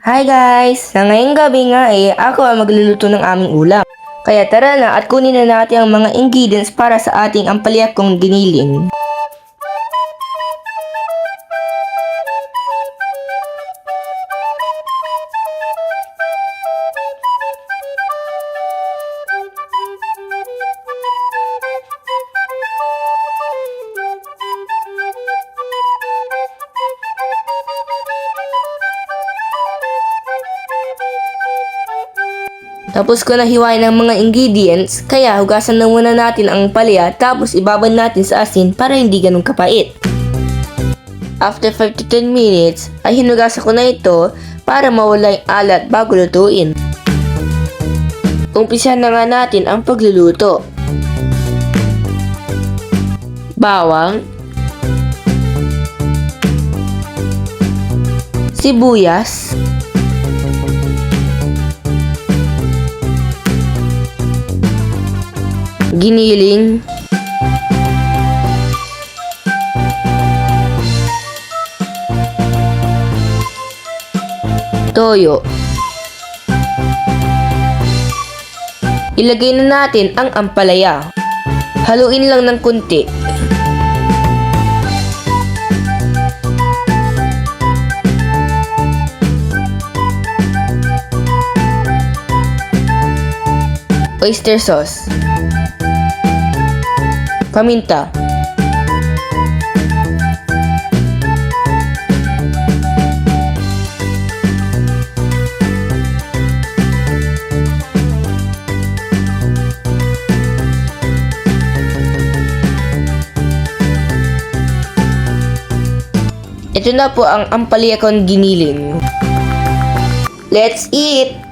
Hi guys! Sa ngayong gabi nga ako ang magluluto ng aming ulam. Kaya tara na at kunin na natin ang mga ingredients para sa ating ampalakong giniling. Tapos ko na hiwain ang mga ingredients, kaya hugasan na muna natin ang palya tapos ibabad natin sa asin para hindi ganun kapait. After 5 to 10 minutes, ay hinugasan ko na ito para mawala yung alat bago lutuin. Umpisa na nga natin ang pagluluto. Bawang, sibuyas, giniling, toyo. Ilagay na natin ang ampalaya. Haluin lang ng kunti. Oyster sauce, paminta, ito na po ang ampalakong giniling. Let's eat!